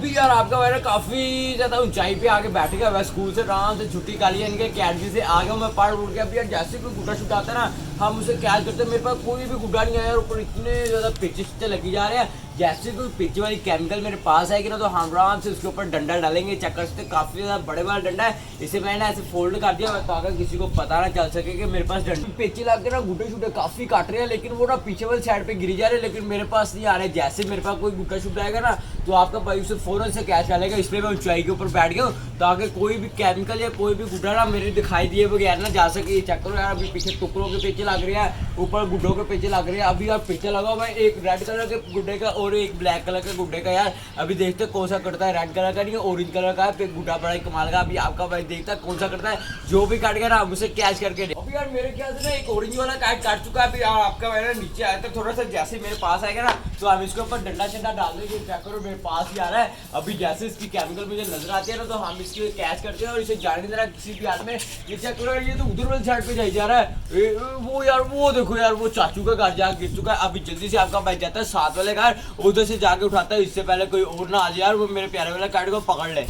अभी यार आपका मेरा काफी ज्यादा ऊंचाई पे आके बैठ गया। मैं स्कूल से आराम से छुट्टी कर ली इनके अकेडमी से आ गया मैं पढ़ उड़ गया। अभी यार जैसे कोई गुड्डा शुड्डा आता है ना हम उसे कैच करते हैं। मेरे पास कोई भी गुड्डा नहीं आया, ऊपर इतने ज्यादा पिच लगी जा रहे हैं। जैसे कोई पिच वाली केमिकल मेरे पास आएगी ना तो हम आराम से उसके ऊपर डंडा डालेंगे। चक्कर से काफी ज्यादा बड़े वाला डंडा है, इसे मैंने ऐसे फोल्ड कर दिया ताकि किसी को पता ना चल सके कि मेरे पास डंडा। पिच लग के ना गुड्डे शुड्डे काफी काट रहे हैं, लेकिन वो ना पीछे वाली साइड पे गिरी जा रहे हैं, लेकिन मेरे पास नहीं आ रहे। जैसे मेरे पास कोई गुड्डा शुड्डा आएगा ना तो आपका भाई उसे फौरन से कैच कर लेगा। इसलिए मैं ऊंचाई के ऊपर बैठ गया हूँ ताकि कोई भी केमिकल या कोई भी गुड्डा ना मेरे दिखाई दिए बगैर ना जा सके। ये चेक करो यार, अभी पीछे टुकड़ों के पीछे लग रहे हैं, ऊपर गुड्डों के पीछे लग रहे हैं। अभी यार पीछे लगा हुआ है एक रेड कलर के गुड्डे का और एक ब्लैक कलर के गुड्डे का। यार अभी देखते कौन सा करता है, रेड कलर का नहीं ऑरेंज कलर का है गुड्डा बड़ा ही कमाल का। अभी आपका भाई देखता है कौन सा करता है, जो भी काट गया ना उसे कैच करके दे। अभी यार मेरे ख्याल से ना एक ऑरेंज वाला काट चुका है। अभी आपका भाई नीचे आया था थोड़ा सा, जैसे मेरे पास आएगा ना तो हम इसके ऊपर डंडा शंडा डाल देंगे। चेक करो मेरे पास ही आ रहा है। अभी जैसे इसकी केमिकल मुझे नजर आती है ना तो हम इसके कैच करते हैं और इसे जाने देना किसी भी हाथ में। ये चेक करो ये तो उधर वाली साइड पे जाई जा रहा है। वो यार वो देखो यार वो चाचू का घर जा गिर चुका है। अभी जल्दी से आपका भाई जाता है साथ वाले घर, उधर से जाके उठाता है इससे पहले कोई और ना आ जाए यार वो मेरे प्यारे वाले काट को पकड़ ले।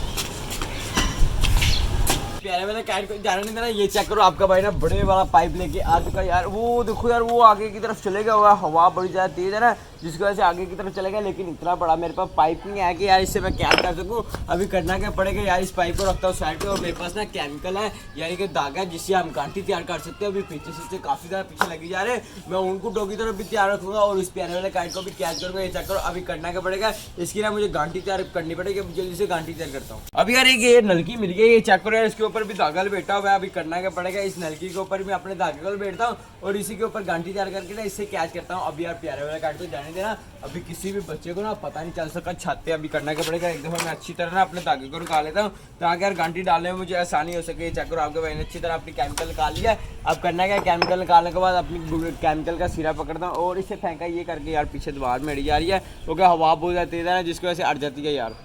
प्यारे वाले काट को जाने नहीं देना। ये चेक करो आपका भाई ना बड़े वाला पाइप लेके आ चुका है। यार वो देखो यार वो आगे की तरफ चलेगा हुआ, हवा बड़ी ज़्यादा तेज है ना जिसकी वजह से आगे की तरफ चलेगा, लेकिन इतना बड़ा मेरे पास पाइप नहीं है कि यार इससे मैं क्या कर सकूँ। अभी करना क्या पड़ेगा यार, इस पाइप को रखता हूँ साइड पे और मेरे पास ना केमिकल है यानी कि धागा जिससे हम गांठी तैयार कर सकते हैं। अभी पीछे से काफ़ी ज़्यादा पीछे लगी जा रहे हैं, मैं उनको डोगी तरफ भी तैयार रखूँगा और इस प्यारे वाले काइट को भी कैच करूँगा। ये चेक करो अभी करना क्या पड़ेगा, इसकी ना मुझे गांठी तैयार करनी पड़ेगी। जल्दी से गांठी तैयार करता हूँ। अभी यार एक ये नलकी मिल गई, ये चेक करो यार इसके ऊपर भी धागा बैठा हुआ है। अभी करना क्या पड़ेगा, इस नलकी के ऊपर भी अपने धागे को बैठता हूँ और इसी के ऊपर गांठी तैयार करके ना इससे कैच करता हूँ। अभी यार प्यारे वाले काइट को जाने देना, अभी किसी भी बच्चे को ना पता नहीं चल सका छत पे। अभी करना क्या पड़ेगा, एक दफा मैं अच्छी तरह ना अपने धागे को निकाल लेता हूँ ताकि यार गांठी डालने में मुझे आसानी हो सके। चेक करो आपके भाई ने अच्छी तरह अपनी केमिकल निकाल लिया। अब करना क्या, केमिकल निकालने के बाद अपनी केमिकल का सिरा पकड़ता हूँ और इसे फेंका ये करके यार पीछे दीवार में अड़ी जा रही है क्योंकि हवा बहुत ज़्यादा तेज है ना जिसकी वजह से अड़ जाती है यार।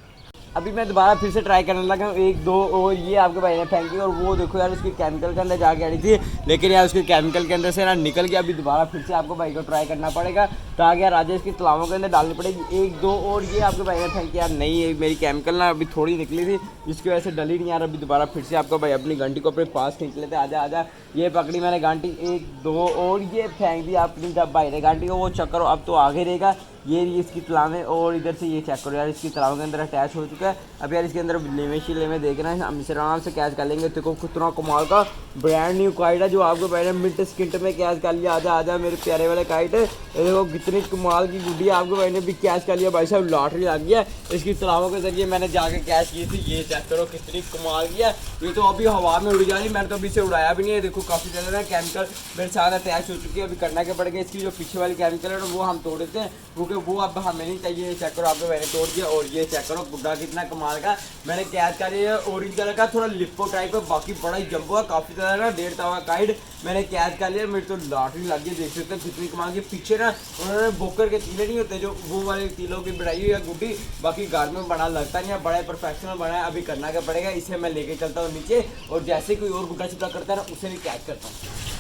अभी मैं दोबारा फिर से ट्राई करने लगा हूँ, एक दो और ये आपके भाई ने फेंकी और वो देखो यार उसकी केमिकल के अंदर जाके अड़ी थी, लेकिन यार उसके केमिकल के अंदर से ना निकल गया। अभी दोबारा फिर से आपको भाई को ट्राई करना पड़ेगा ताकि यार राजेश की तलावों के अंदर डालनी पड़ेगी एक दो और। ये आपके भाई ने फेंकी यार नहीं, मेरी केमिकल ना अभी थोड़ी निकली थी जिसकी वजह से डली नहीं यार। अभी दोबारा फिर से आपका भाई अपनी घंटी को अपने पास खींच लेते, आजा आजा। ये पकड़ी मैंने घंटी एक दो और ये फेंक दी अपनी जब भाई ने घंटी को। वो चक्कर अब तो आगे रहेगा, ये इसकी तलावें और इधर से ये चेक करो यार इसकी तलावों के अंदर अटैच हो चुका है। अब यार इसके अंदर लेमे में देख रहे हैं, हम इसे आराम से कैच कर लेंगे। देखो कितना कमाल का ब्रांड न्यू काइट है जो आपको पहले मिनट स्किंट में कैच कर लिया। आजा आजा मेरे प्यारे वाले काइट है, देखो कितनी कमाल की गुड्डी है, आपको भाई ने भी कैच कर लिया। भाई साहब लॉटरी लग गया, इसकी तलावों के जरिए मैंने जाके कैच की थी। ये चेक करो कितनी कमाल की है, ये तो अभी हवा में उड़ जा रही, मैंने तो अभी से उड़ाया भी नहीं है। देखो काफ़ी ज़्यादा केमिकल मेरे साथ अटैच हो चुकी है। अभी करना क्या पड़ेगा, इसकी जो पीछे वाली केमिकल है वो हम तोड़ देते हैं क्योंकि वो अब हमें नहीं चाहिए। चेक करो आपको मैंने तोड़ दिया और ये चेक करो गुड्डा कितना कमाल का मैंने कैच कर लिया। ऑरेंज कलर का थोड़ा लिप्पो टाइप है, बाकी बड़ा ही जंबो है, काफ़ी ज़्यादा ना 1.5 तवा काइट मैंने कैच कर लिया। मेरी तो लॉटरी लग गई, देख सकते हैं कितनी कमाल की। पीछे ना उन्होंने बोकर के तीले नहीं होते जो वो वाले तीलों की बढ़ाई हुई है गुड्डी, बाकी घर में बना लगता नहीं है, बड़ा प्रोफेशनल बना है। अभी करना क्या पड़ेगा, इसे मैं लेके चलता हूँ नीचे और जैसे कोई और गुड्डा छुट्टा करता है ना उसे भी कैच करता हूँ।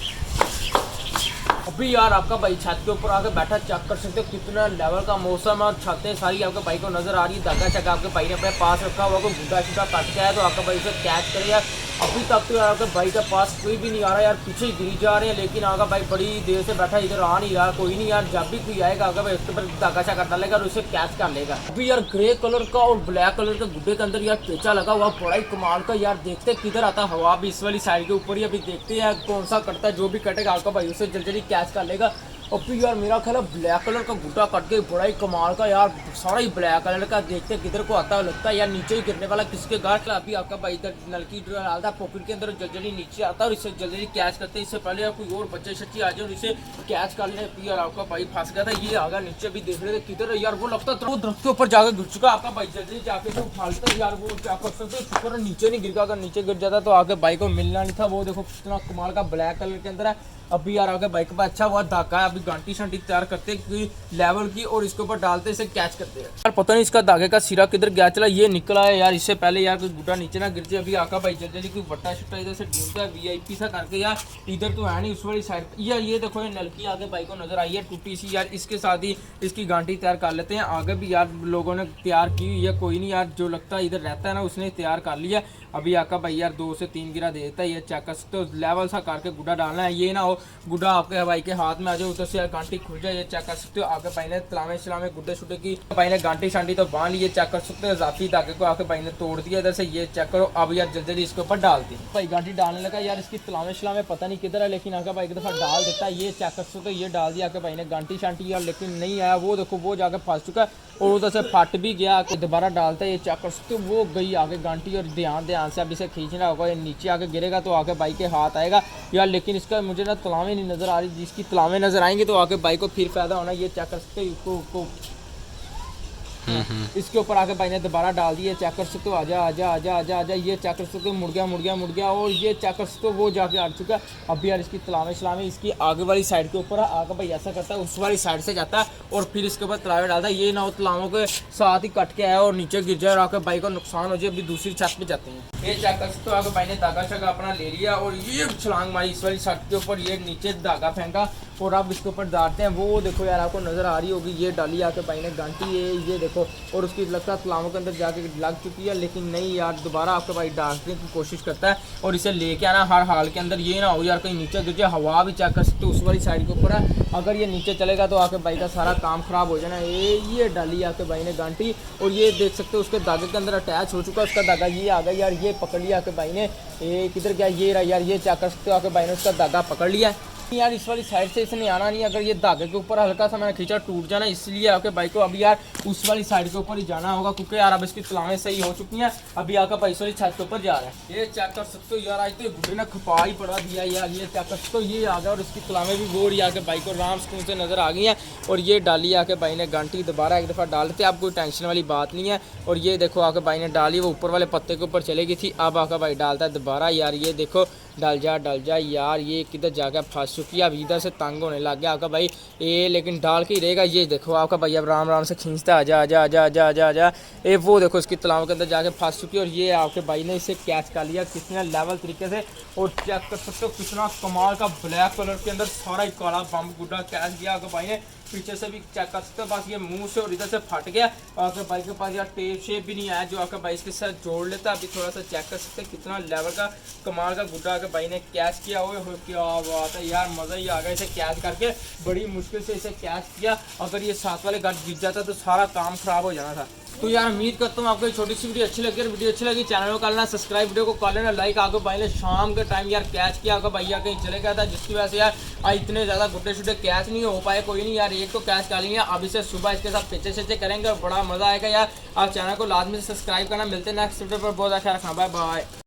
अभी यार आपका भाई छत के ऊपर आके बैठा, चेक कर सकते हो कितना लेवल का मौसम है और छतें सारी आपके भाई को नजर आ रही है। धागा चेक आपके भाई ने अपने पास रखा हुआ, कोई गुड्डा शुड्डा काट के आया तो आपका भाई उसे कैच करेगा। अभी तक तो यार आपके भाई के पास कोई भी नहीं आ रहा यार, पीछे ही गिरी जा रहे हैं, लेकिन आपका भाई बड़ी देर से बैठा इधर आ नहीं रहा। कोई नहीं यार, जब भी कोई आएगा आपका भाई उसके ऊपर धागा चेक डालेगा और उसे कैच कर लेगा। अभी यार ग्रे कलर का और ब्लैक कलर के गुड्डे के अंदर यार पेचा लगा हुआ, बड़ा ही कमाल का यार। देखते किधर आता हवा भी इस वाली साइड के ऊपर ही। अभी देखते हैं कौन सा कटता है, जो भी कटेगा आपका भाई उसे जल्दी कैच कर लेगा। और फिर यार मेरा ख्याल है ब्लैक कलर का गुड्डा कट के बड़ा ही कमाल का यार, सारा ही ब्लैक कलर का। देखते किधर को आता है, लगता है यार नीचे ही गिरने वाला किसके घर। अभी आपका भाई इधर नलकी डालता है पॉकेट के अंदर, जल्दी नीचे आता है और इसे जल्दी कैच करते हैं। इससे पहले यार कोई और बच्चे शच्चे आ जाए और इसे कैच कर ले। यार आपका भाई फंस गया था, ये आगा नीचे भी देख रहे थे किधर यार, वो लगता था वो दरख्त के ऊपर जाकर गिर चुका। आपका भाई जल्दी जाके जो उठाता है यार, वो क्या कर सकते शुक्र नीचे नहीं गिर गया, अगर नीचे गिर जाता तो आगे भाई को मिलना नहीं था। वो देखो कितना कमाल का ब्लैक कलर के अंदर है। अभी यार आपके बाइक पर अच्छा हुआ धागा है, अभी गांटी शांटी तैयार करते हैं लेवल की और इसके ऊपर डालते इसे कैच करते हैं। यार पता नहीं इसका धागे का सिरा किधर गया, चला ये निकला है यार, इससे पहले यार कोई गुड्डा नीचे ना गिर जाए। अभी आका भाई जल्दी जल्दी कोई बट्टा शुट्टा इधर से ढूंढता है VIP सा करके यार, इधर तो है नहीं उस वाली साइड यार। ये देखो ये नलकी आगे भाई को नजर आई है टूटी सी यार, इसके साथ ही इसकी गांटी तैयार कर लेते हैं। आगे भी यार लोगों ने तैयार की हुई है, कोई नहीं यार जो लगता है इधर रहता है ना उसने तैयार कर लिया। अभी आका भाई यार 2 से 3 गिरा दे देता है, ये चेक कर सकते हो लेवल सा करके गुड्डा डालना है। ये ना हो गुड्डा आपके भाई के हाथ में आ जाए उधर से यार गांटी खुल जाए, ये चेक कर सकते हो। आके भाई ने तलावे शलावे गुड्डे शुड्डे की भाई ने गांटी शांटी तो बांध लिए, चेक कर सकते हो। जाफी धागे को आके भाई ने तोड़ दिया इधर से, ये चेक करो। अब यार जल्दी जल्दी इसके ऊपर डाल दी भाई, गांटी डालने लगा यार, इसकी तलावे शलावे पता नहीं किधर है, लेकिन आके भाई एक दफा डाल देता है। ये चेक कर सकते हो, ये डाल दिया आके भाई ने गांटी शांटी यार, लेकिन नहीं आया। वो देखो वो जाके फंस चुका है और उधर से फट भी गया, दोबारा डालता है। ये चेक कर सकते हो, वो गई आगे गांटी और ध्यान से अब इसे खींचना होगा, ये नीचे आके गिरेगा तो आके बाइक के हाथ आएगा यार। लेकिन इसका मुझे ना तलावें नहीं नजर आ रही, जिसकी तलावें नजर आएंगे तो आके बाइक को फिर फायदा होना। ये चेक कर सकते हो, इसके ऊपर आके भाई ने दोबारा डाल दिया, चेक कर सकते हो। आजा आजा आजा आजा आजा, ये चेक कर सकते हो, मुड़ गया और ये चेक कर सकते हो वो जाके अड़ चुका। अब यार इसकी तलावे शलावे इसकी आगे वाली साइड के ऊपर आगे भाई ऐसा करता है, उस वाली साइड से जाता है और फिर इसके ऊपर तलावे डालता है। ये ना हो तलावों के साथ ही कट के आया और नीचे गिर जाए और आके भाई को नुकसान हो जाए। अभी दूसरी छत पे जाते हैं, ये चेक कर सकते हो। आगे भाई ने धागा शागा अपना ले लिया और ये छलांग मारी इस वाली छत के ऊपर, ये नीचे धागा फेंका और अब इसके ऊपर डालते हैं। वो देखो यार आपको नजर आ रही होगी, ये डाली आके भाई ने गांटी है, ये देखो। और उसकी लगता है तलावों के अंदर जाके लग चुकी है, लेकिन नहीं यार दोबारा आपके भाई डालने की कोशिश करता है और इसे लेके आना हर हाल के अंदर। ये ना हो यार कहीं नीचे गिर जाए, हवा भी चेक कर सकते हो उस वाली साइड के ऊपर है, अगर ये नीचे चलेगा तो आके भाई का सारा काम खराब हो जाना। ये डाली आके भाई ने गांटी और ये देख सकते हो उसके धागे के अंदर अटैच हो चुका है उसका धागा। ये आ गया यार, ये पकड़ लिया आके भाई ने, किधर गया ये रहा यार, ये चेक कर सकते हो आके भाई ने उसका धागा पकड़ लिया यार। इस वाली साइड से इसने आना नहीं, अगर ये धागे के ऊपर हल्का सा मैंने खींचा टूट जाना, इसलिए आके भाई को अभी यार उस वाली साइड के ऊपर ही जाना होगा, क्योंकि यार अब इसकी तलावें सही हो चुकी हैं। अभी आकर भाई वाली छत के ऊपर जा रहा है, ये चेक कर सकते हो यार। आज तो गुड्डे ने खपा ही पड़ा दिया यार, ये चेक कर सकते हो। ये आ गया और इसकी तलावें भी गोड़ आके भाई को राम सुकून से नजर आ गई हैं और ये डाली आके भाई ने गांटी दोबारा एक दफ़ा डाल देते, अब कोई टेंशन वाली बात नहीं है। और ये देखो आके भाई ने डाली, वो ऊपर वाले पत्ते के ऊपर चले गई थी, अब आकर भाई डालता है दोबारा यार। ये देखो डल जा यार, ये किधर जाकर फंस चुकी है, अब इधर से तंग होने लग गया आपका भाई ये, लेकिन डाल के ही रहेगा। ये देखो आपका भाई अब राम से खींचता आजा आजा आजा आजा आजा आजा, ये वो देखो इसकी तलाव के अंदर जाके फंस चुकी है और ये आपके भाई ने इसे कैच कर लिया कितने लेवल तरीके से। और चेक कर सकते हो कितना कमाल का ब्लैक कलर के अंदर सारा ही काला बम गुड्डा कैच किया आपके भाई ने। पीछे से भी चेक कर सकते हो, बस ये मुंह से और इधर से फट गया। आपके भाई के पास यार टेप शेप भी नहीं आया जो आपके भाई इसके साथ जोड़ लेता। अभी थोड़ा सा चेक कर सकते हैं कितना लेवल का कमाल का गुड्डा आपके भाई ने कैच किया हुआ है। क्या बात है यार, मज़ा ही आ गया इसे कैच करके, बड़ी मुश्किल से इसे कैच किया। अगर ये साथ वाले गार्ड गिर जाता तो सारा काम खराब हो जाना था। तो यार उम्मीद करता हूँ आपको छोटी सी वीडियो अच्छी लगी। अगर वीडियो अच्छी लगी चैनल को कर लेना सब्सक्राइब, वीडियो को कर लेना लाइक। आगे भाई ने शाम के टाइम यार कैच किया, आगे भैया कहीं चले गया था जिसकी वजह से यार इतने ज़्यादा गुड्डे शुड्डे कैच नहीं हो पाए। कोई नहीं यार, एक तो कैच कर लेंगे, अब इसे सुबह इसके साथ पिचे करेंगे और बड़ा मज़ा आएगा यार। आप चैनल को लाजमी से सब्सक्राइब करना। मिलते हैं नेक्स्ट वीडियो पर, बहुत अच्छा रखना, बाय बाय।